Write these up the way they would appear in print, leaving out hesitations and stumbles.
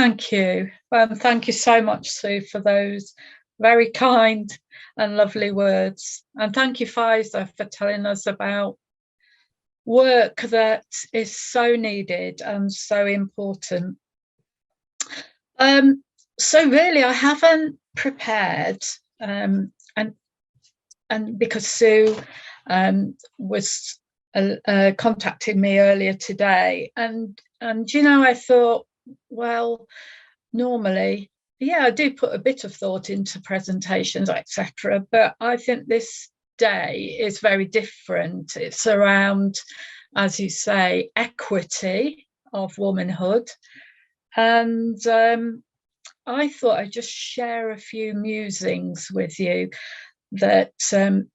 thank you. Thank you so much, Sue, for those very kind and lovely words. And thank you, Pfizer, for telling us about work that is so needed and so important. So really, I haven't prepared, and because Sue was contacting me earlier today, and I thought, well, normally, I do put a bit of thought into presentations, etc. But I think this day is very different. It's around, as you say, equity of womanhood. And I thought I'd just share a few musings with you that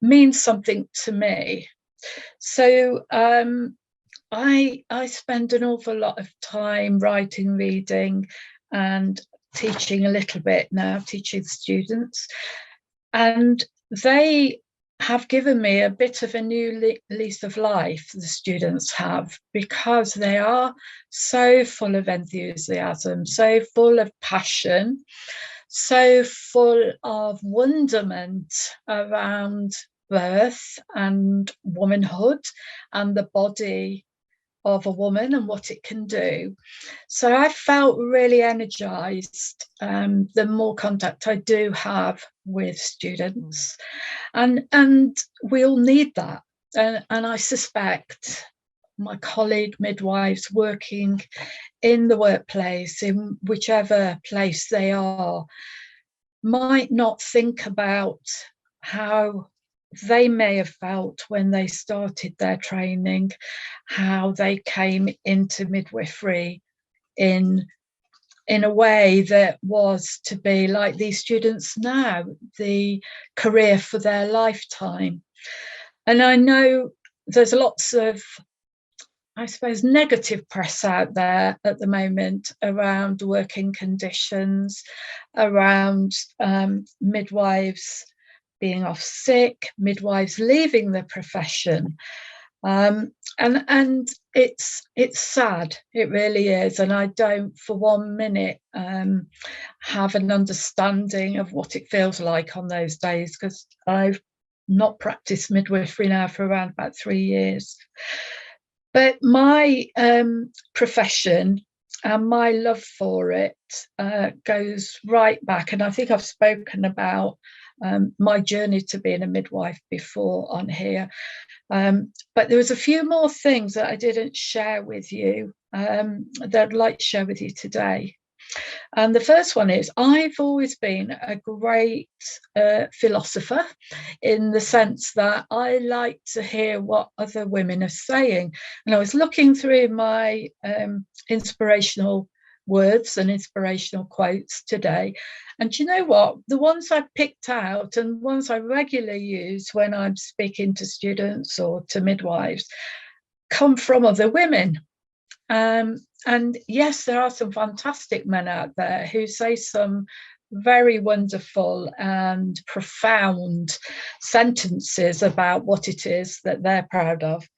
mean something to me. So I spend an awful lot of time writing, reading, and teaching a little bit now, teaching students. And they have given me a bit of a new lease of life, the students have, because they are so full of enthusiasm, so full of passion, so full of wonderment around birth and womanhood and the body of a woman and what it can do. So I felt really energized the more contact I do have with students, and we all need that. And I suspect my colleague midwives working in the workplace, in whichever place they are, might not think about how they may have felt when they started their training, how they came into midwifery in a way that was to be like these students now, the career for their lifetime. And I know there's lots of, I suppose, negative press out there at the moment around working conditions, around midwives being off sick, midwives leaving the profession. And it's sad, it really is. And I don't for 1 minute have an understanding of what it feels like on those days, because I've not practiced midwifery now for around about 3 years. But my profession and my love for it goes right back. And I think I've spoken about my journey to being a midwife before on here. But there was a few more things that I didn't share with you that I'd like to share with you today. And the first one is, I've always been a great philosopher, in the sense that I like to hear what other women are saying. And I was looking through my inspirational words and inspirational quotes today. And you know what? The ones I picked out and ones I regularly use when I'm speaking to students or to midwives come from other women. And yes, there are some fantastic men out there who say some very wonderful and profound sentences about what it is that they're proud of.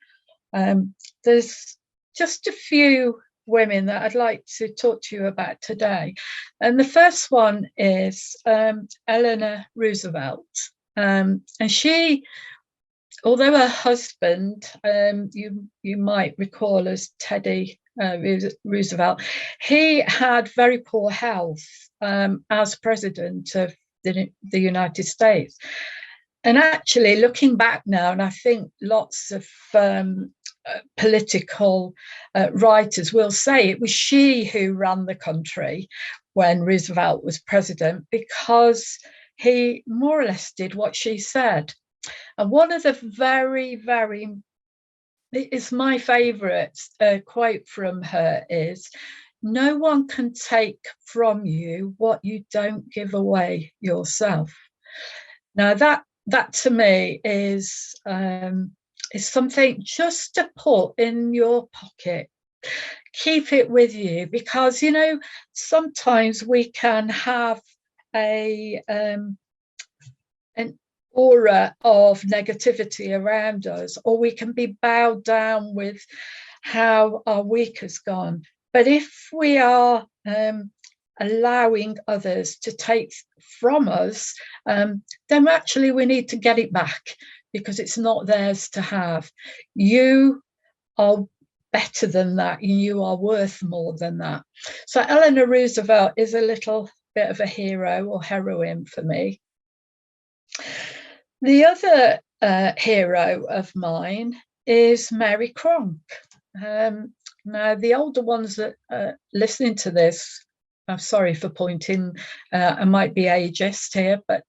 There's just a few women that I'd like to talk to you about today. And the first one is Eleanor Roosevelt. And she, although her husband, you might recall as Teddy Roosevelt, he had very poor health as president of the United States. And actually, looking back now, and I think lots of political writers will say it was she who ran the country when Roosevelt was president, because he more or less did what she said. And one of the very, very, it's my favourite quote from her is, "No one can take from you what you don't give away yourself." Now that to me is something just to put in your pocket. Keep it with you, because sometimes we can have an aura of negativity around us, or we can be bowed down with how our week has gone. But if we are allowing others to take from us, then actually we need to get it back, because it's not theirs to have. You are better than that, and you are worth more than that. So Eleanor Roosevelt is a little bit of a hero or heroine for me. The other hero of mine is Mary Cronk. Now, the older ones that are listening to this, I'm sorry for pointing, I might be ageist here, but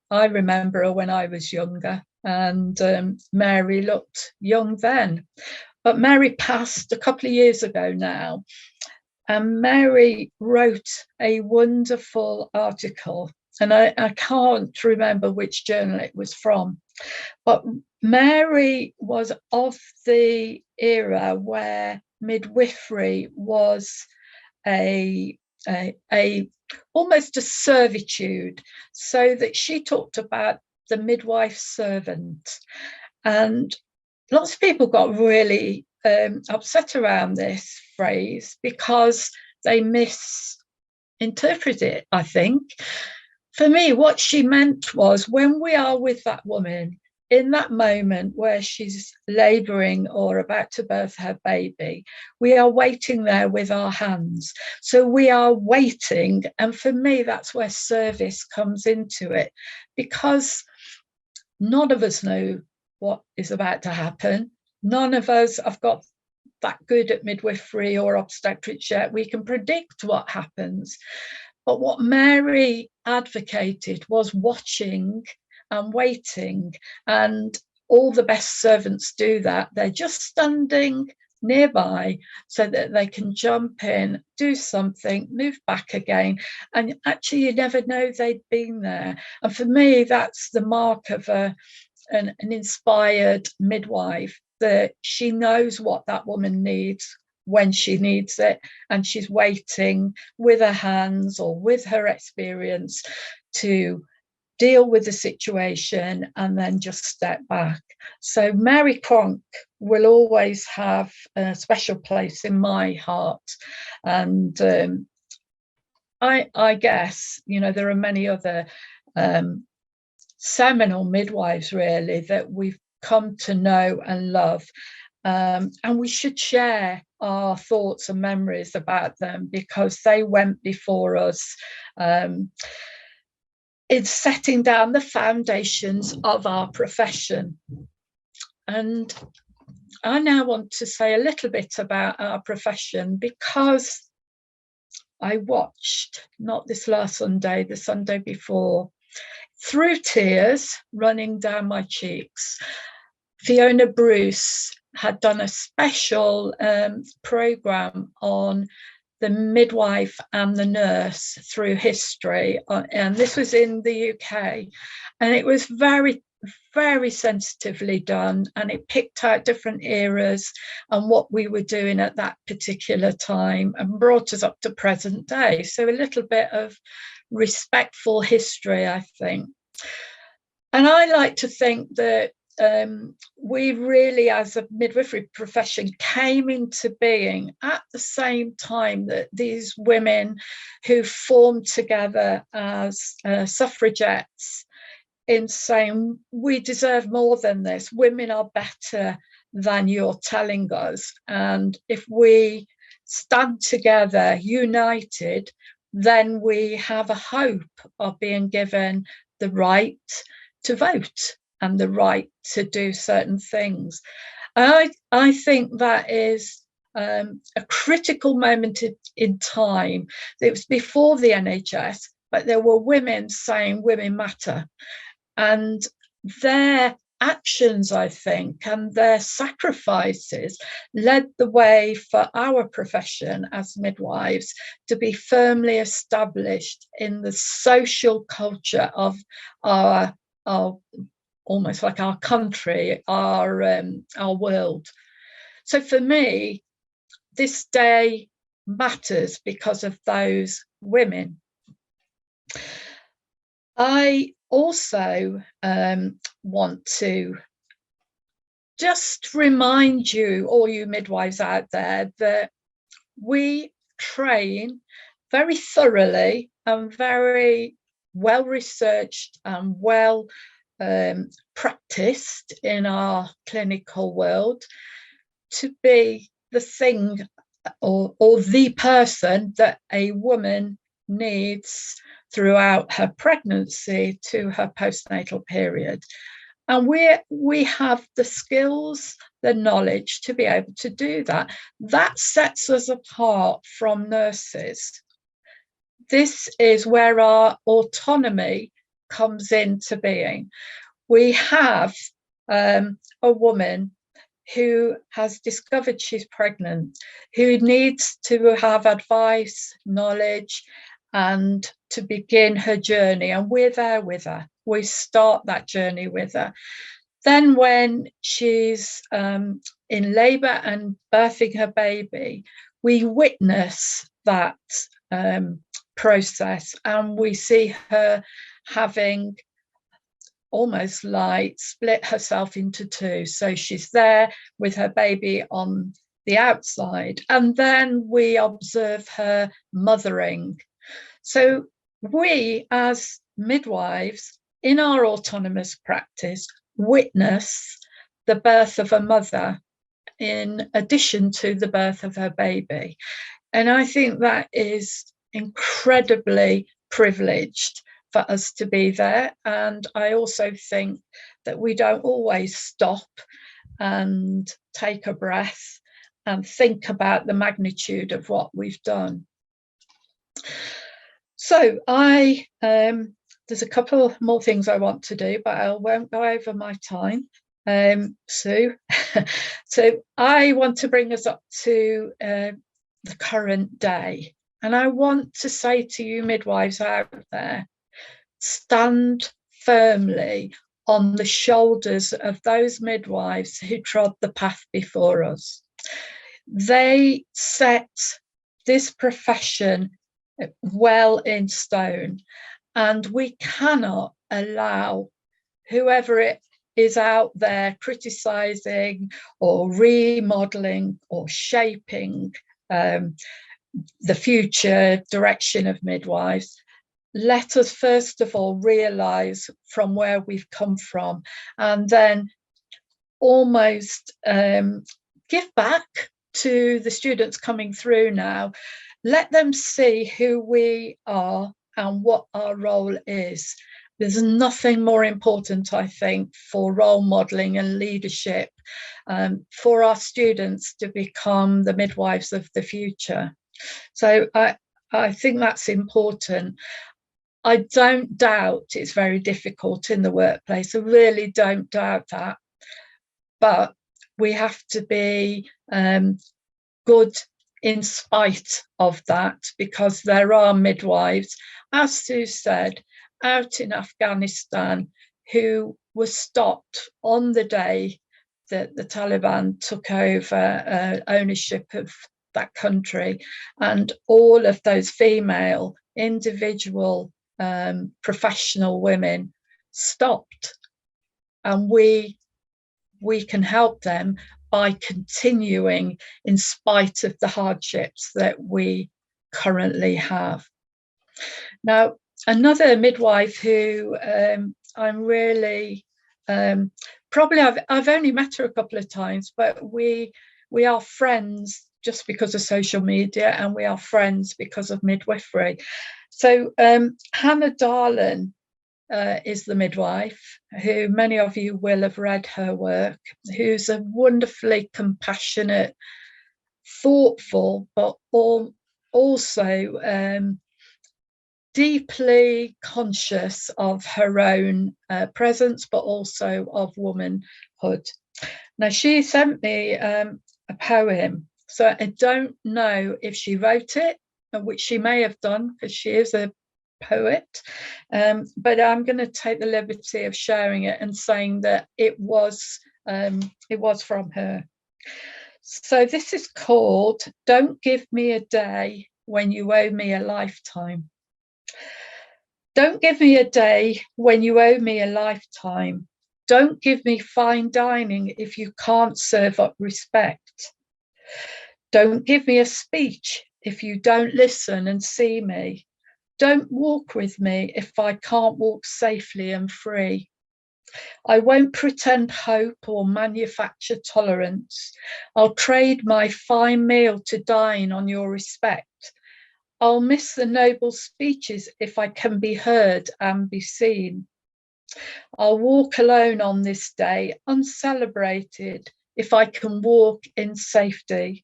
I remember her when I was younger, and Mary looked young then. But Mary passed a couple of years ago now, and Mary wrote a wonderful article, and I can't remember which journal it was from, but Mary was of the era where midwifery was a almost a servitude, so that she talked about the midwife servant, and lots of people got really upset around this phrase because they misinterpreted it, I think. For me, what she meant was, when we are with that woman in that moment where she's labouring or about to birth her baby, we are waiting there with our hands. So we are waiting. And for me, that's where service comes into it, because none of us know what is about to happen. None of us have got that good at midwifery or obstetrics yet. We can predict what happens. But what Mary advocated was watching and waiting, and all the best servants do that. They're just standing nearby so that they can jump in, do something, move back again, and actually you never know they'd been there. And for me, that's the mark of an inspired midwife, that she knows what that woman needs when she needs it, and she's waiting with her hands or with her experience to deal with the situation and then just step back. So Mary Cronk will always have a special place in my heart. And I guess, you know, there are many other seminal midwives, really, that we've come to know and love. And we should share our thoughts and memories about them, because they went before us in setting down the foundations of our profession. And I now want to say a little bit about our profession, because I watched, not this last Sunday, the Sunday before, through tears running down my cheeks, Fiona Bruce had done a special programme on the midwife and the nurse through history, and this was in the UK, and it was very, very sensitively done, and it picked out different eras and what we were doing at that particular time and brought us up to present day. So a little bit of respectful history, I think. And I like to think that we really, as a midwifery profession, came into being at the same time that these women who formed together as suffragettes in saying, we deserve more than this. Women are better than you're telling us. And if we stand together, united, then we have a hope of being given the right to vote and the right to do certain things. I think that is a critical moment in time. It was before the NHS, but there were women saying women matter. And their actions, I think, and their sacrifices led the way for our profession as midwives to be firmly established in the social culture of our almost like our country, our world. So for me, this day matters because of those women. I also want to just remind you, all you midwives out there, that we train very thoroughly and very well researched and well practiced in our clinical world to be the thing or the person that a woman needs throughout her pregnancy to her postnatal period. And we have the skills, the knowledge to be able to do that. That sets us apart from nurses. This is where our autonomy comes into being. We have a woman who has discovered she's pregnant, who needs to have advice, knowledge, and to begin her journey. And we're there with her. We start that journey with her. Then when she's in labour and birthing her baby, we witness that process, and we see her having almost like split herself into two. So she's there with her baby on the outside, and then we observe her mothering. So we as midwives in our autonomous practice witness the birth of a mother in addition to the birth of her baby. And I think that is incredibly privileged for us to be there. And I also think that we don't always stop and take a breath and think about the magnitude of what we've done. So there's a couple more things I want to do, but I won't go over my time. Sue. So I want to bring us up to the current day. And I want to say to you midwives out there, stand firmly on the shoulders of those midwives who trod the path before us. They set this profession well in stone, and we cannot allow whoever it is out there criticising or remodelling or shaping the future direction of midwives. Let us first of all realise from where we've come from, and then almost give back to the students coming through now. Let them see who we are and what our role is. There's nothing more important, I think, for role modelling and leadership for our students to become the midwives of the future. So I think that's important. I don't doubt it's very difficult in the workplace. I really don't doubt that. But we have to be good in spite of that, because there are midwives, as Sue said, out in Afghanistan who were stopped on the day that the Taliban took over ownership of that country, and all of those female individual professional women stopped, and we can help them by continuing in spite of the hardships that we currently have. Now, another midwife who I'm really probably I've only met her a couple of times, but we are friends just because of social media, and we are friends because of midwifery. So Hannah Darlan is the midwife, who many of you will have read her work, who's a wonderfully compassionate, thoughtful, but also deeply conscious of her own presence, but also of womanhood. Now, she sent me a poem, so I don't know if she wrote it, which she may have done because she is a poet, but I'm going to take the liberty of sharing it and saying that it was from her. So this is called "Don't Give Me a Day When You Owe Me a Lifetime." Don't give me a day when you owe me a lifetime. Don't give me fine dining if you can't serve up respect. Don't give me a speech if you don't listen and see me. Don't walk with me if I can't walk safely and free. I won't pretend hope or manufacture tolerance. I'll trade my fine meal to dine on your respect. I'll miss the noble speeches if I can be heard and be seen. I'll walk alone on this day, uncelebrated, if I can walk in safety.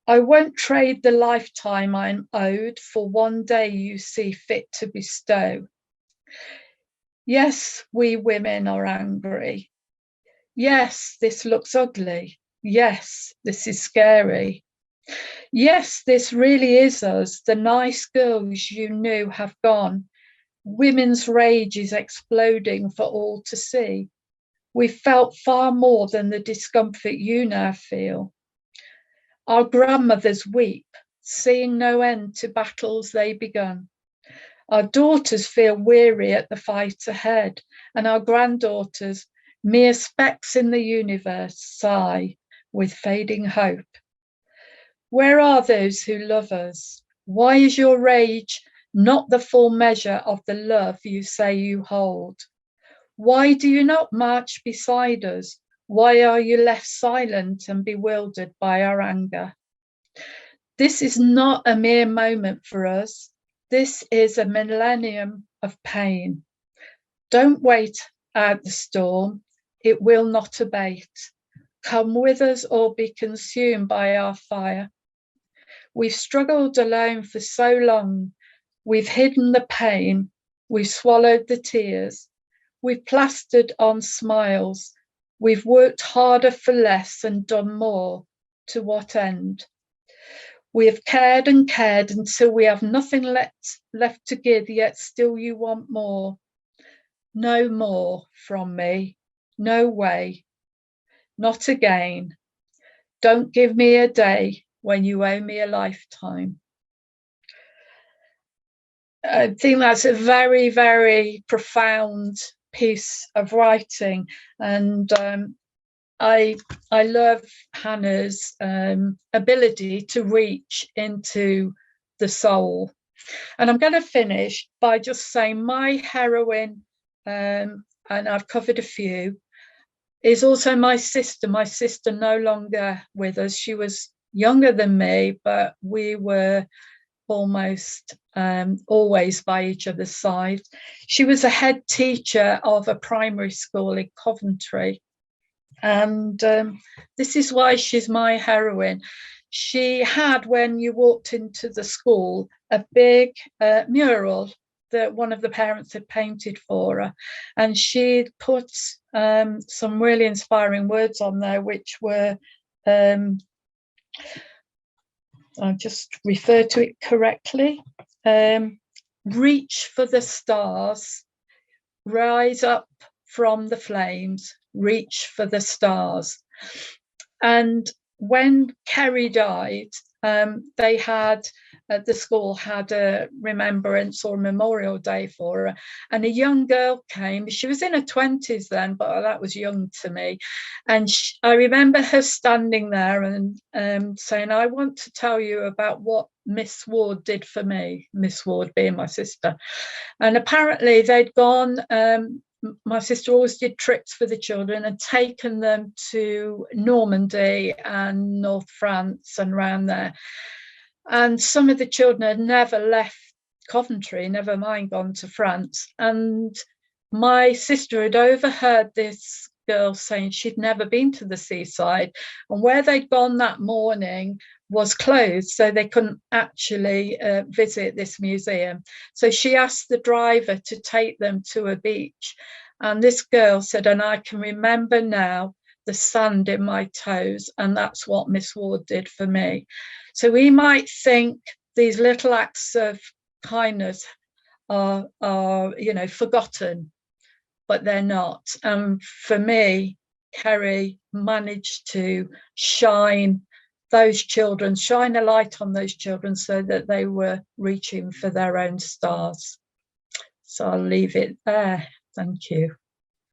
I won't trade the lifetime I'm owed for one day you see fit to bestow. Yes, we women are angry. Yes, this looks ugly. Yes, this is scary. Yes, this really is us. The nice girls you knew have gone. Women's rage is exploding for all to see. We've felt far more than the discomfort you now feel. Our grandmothers weep, seeing no end to battles they begun. Our daughters feel weary at the fight ahead, and our granddaughters, mere specks in the universe, sigh with fading hope. Where are those who love us? Why is your rage not the full measure of the love you say you hold? Why do you not march beside us? Why are you left silent and bewildered by our anger? This is not a mere moment for us. This is a millennium of pain. Don't wait out the storm. It will not abate. Come with us or be consumed by our fire. We've struggled alone for so long. We've hidden the pain. We've swallowed the tears. We've plastered on smiles. We've worked harder for less and done more. To what end? We have cared and cared until we have nothing left to give, yet still you want more. No more from me. No way. Not again. Don't give me a day when you owe me a lifetime. I think that's a very, very profound piece of writing, and I love Hannah's ability to reach into the soul. And I'm going to finish by just saying my heroine, and I've covered a few, is also my sister. My sister no longer with us. She was younger than me, but we were almost always by each other's side. She was a head teacher of a primary school in Coventry. And this is why she's my heroine. She had, when you walked into the school, a big mural that one of the parents had painted for her. And she'd put some really inspiring words on there, which were, I'll just refer to it correctly. Reach for the stars, rise up from the flames, reach for the stars. And when Kerry died, they had, the school had a remembrance or memorial day for her, and a young girl came. She was in her 20s then, but that was young to me. And I remember her standing there and saying, I want to tell you about what Miss Ward did for me, Miss Ward being my sister. And apparently they'd gone, my sister always did trips for the children and taken them to Normandy and North France and around there. And some of the children had never left Coventry, never mind gone to France. And my sister had overheard this girl saying she'd never been to the seaside, and where they'd gone that morning was closed, so they couldn't actually visit this museum. So she asked the driver to take them to a beach. And this girl said, and I can remember now the sand in my toes, and that's what Miss Ward did for me. So we might think these little acts of kindness are forgotten, but they're not. And for me, Kerry managed to shine those children, shine a light on those children so that they were reaching for their own stars. So I'll leave it there. Thank you.